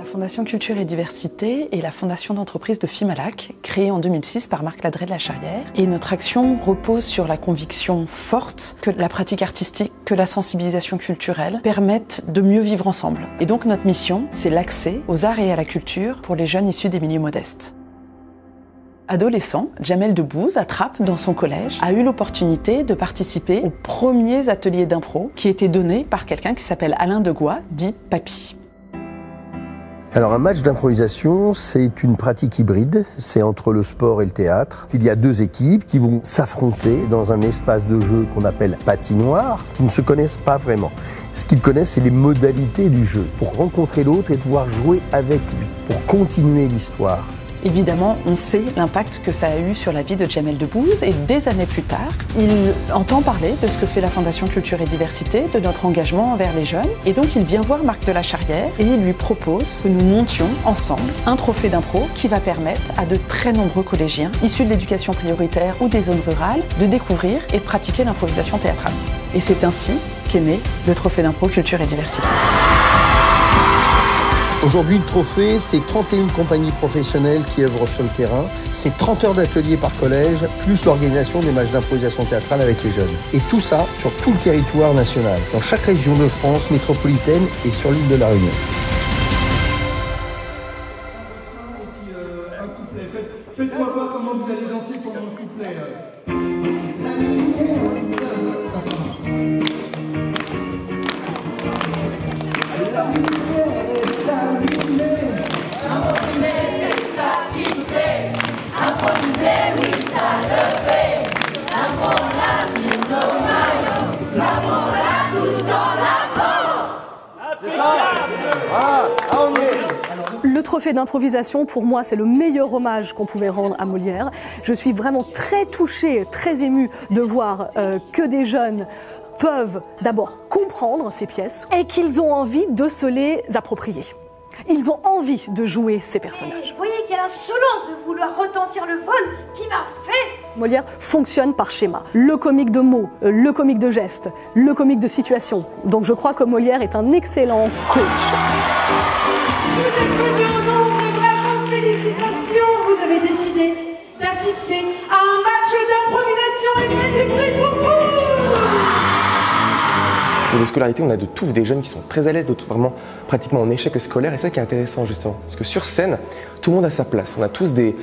La Fondation Culture et Diversité est la fondation d'entreprise de Fimalac, créée en 2006 par Marc Ladré de la Charrière. Et notre action repose sur la conviction forte que la pratique artistique, que la sensibilisation culturelle permettent de mieux vivre ensemble. Et donc notre mission, c'est l'accès aux arts et à la culture pour les jeunes issus des milieux modestes. Adolescent, Jamel Debbouze, à Trappes, dans son collège, a eu l'opportunité de participer aux premiers ateliers d'impro qui étaient donnés par quelqu'un qui s'appelle Alain Degois, dit Papy. Alors un match d'improvisation, c'est une pratique hybride, c'est entre le sport et le théâtre. Il y a deux équipes qui vont s'affronter dans un espace de jeu qu'on appelle patinoire, qui ne se connaissent pas vraiment. Ce qu'ils connaissent, c'est les modalités du jeu, pour rencontrer l'autre et pouvoir jouer avec lui, pour continuer l'histoire. Évidemment, on sait l'impact que ça a eu sur la vie de Jamel Debbouze et des années plus tard, il entend parler de ce que fait la Fondation Culture et Diversité, de notre engagement envers les jeunes. Et donc il vient voir Marc de la Charrière et il lui propose que nous montions ensemble un trophée d'impro qui va permettre à de très nombreux collégiens issus de l'éducation prioritaire ou des zones rurales de découvrir et de pratiquer l'improvisation théâtrale. Et c'est ainsi qu'est né le trophée d'impro Culture et Diversité. Aujourd'hui, le trophée, c'est 31 compagnies professionnelles qui œuvrent sur le terrain. C'est 30 heures d'ateliers par collège, plus l'organisation des matchs d'improvisation théâtrale avec les jeunes. Et tout ça sur tout le territoire national, dans chaque région de France métropolitaine et sur l'île de la Réunion. Faites-moi voir comment vous allez danser pour mon couplet. Le trophée d'improvisation, pour moi, c'est le meilleur hommage qu'on pouvait rendre à Molière. Je suis vraiment très touchée, très émue de voir que des jeunes peuvent d'abord comprendre ces pièces et qu'ils ont envie de se les approprier. Ils ont envie de jouer ces personnages. Vous voyez qu'il y a l'insolence de vouloir retentir le vol qui m'a fait. Molière fonctionne par schéma. Le comique de mots, le comique de gestes, le comique de situation. Donc je crois que Molière est un excellent coach. Vous êtes venus au nombre, bravo, félicitations. Vous avez décidé d'assister à un match d'improvisation et faites du bruit pour vous. Au niveau scolarité, on a de tout, des jeunes qui sont très à l'aise, d'autres vraiment pratiquement en échec scolaire, et c'est ça qui est intéressant justement. Parce que sur scène, tout le monde a sa place. On a tous des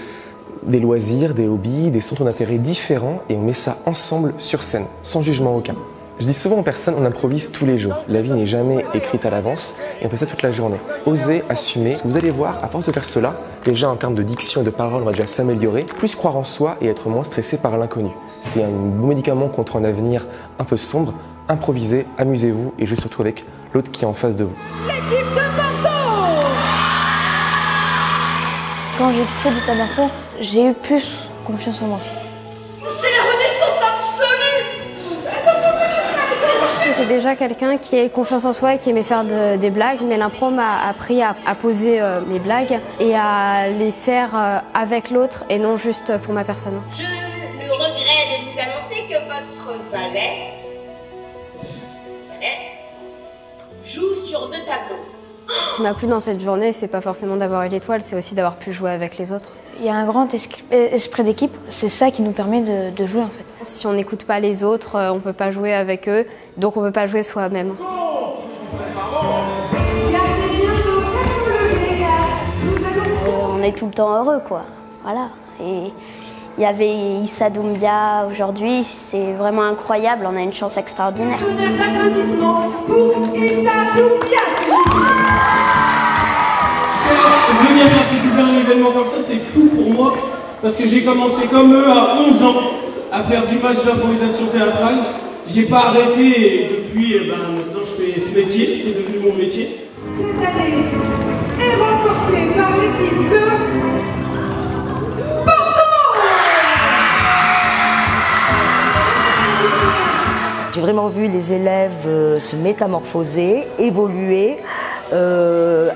loisirs, des hobbies, des centres d'intérêt différents, et on met ça ensemble sur scène, sans jugement aucun. Je dis souvent aux personnes, on improvise tous les jours. La vie n'est jamais écrite à l'avance, et on fait ça toute la journée. Osez, assumer. Parce que vous allez voir, à force de faire cela, déjà en termes de diction et de parole, on va déjà s'améliorer, plus croire en soi et être moins stressé par l'inconnu. C'est un bon médicament contre un avenir un peu sombre. Improvisez, amusez-vous et jouez surtout avec l'autre qui est en face de vous. L'équipe de Bordeaux. Quand j'ai fait du tas d'impro, j'ai eu plus confiance en moi. C'est la renaissance absolue. Attention, J'étais déjà quelqu'un qui avait confiance en soi et qui aimait faire des blagues, mais l'impro m'a appris à poser mes blagues et à les faire avec l'autre et non juste pour ma personne. je le regrette de vous annoncer que votre valet joue sur 2 tableaux. Ce qui m'a plu dans cette journée, c'est pas forcément d'avoir eu l'étoile, c'est aussi d'avoir pu jouer avec les autres. Il y a un grand esprit d'équipe, c'est ça qui nous permet de jouer en fait. Si on n'écoute pas les autres, on peut pas jouer avec eux, donc on peut pas jouer soi-même. On est tout le temps heureux quoi, voilà. Et il y avait Issa Doumbia aujourd'hui, c'est vraiment incroyable, on a une chance extraordinaire. Applaudissements pour Issa Doumbia. Venir participer à un événement comme ça, c'est fou pour moi, parce que j'ai commencé comme eux à 11 ans à faire du match d'improvisation théâtrale. J'ai pas arrêté et depuis, maintenant je fais ce métier, c'est devenu mon métier. Cette année est remportée par l'équipe de J'ai vraiment vu les élèves se métamorphoser, évoluer,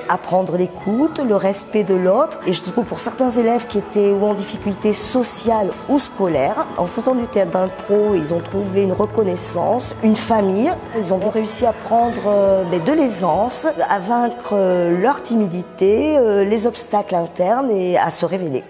apprendre l'écoute, le respect de l'autre. Et je trouve pour certains élèves qui étaient ou en difficulté sociale ou scolaire, en faisant du théâtre d'impro, ils ont trouvé une reconnaissance, une famille. Ils ont réussi à prendre de l'aisance, à vaincre leur timidité, les obstacles internes et à se révéler.